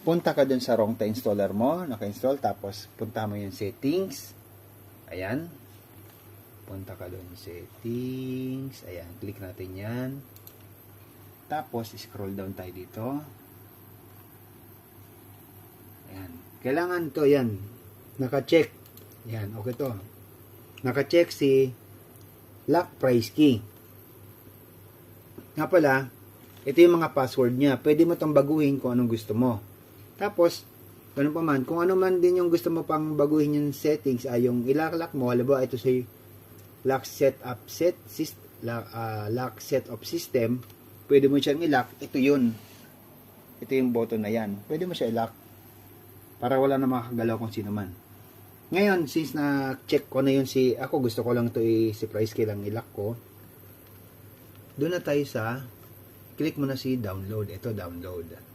punta ka dun sa Rongta installer mo, naka-install, tapos punta mo yung settings. Ayan. Punta ka dun settings. Ayan, click natin yan. Tapos, scroll down tayo dito. Ayan. Kailangan to, yan. Naka-check. Yan, okay to. Naka-check si lock price key. Nga pala, ito yung mga password niya. Pwede mo itong baguhin kung anong gusto mo. Tapos, ganun pa man, kung ano man din yung gusto mo pang baguhin yung settings, ay yung ilak-lock mo, halimbawa ito sa lock set of system, pwede mo siyang i-lock. Ito yun. Ito yung button na yan. Pwede mo siya i-lock para wala na makakagalaw kung sino man. Ngayon, since na-check ko na yun ako gusto ko lang ito si price key lang i-lock ko. Doon na tayo sa click mo na si download. Ito, download.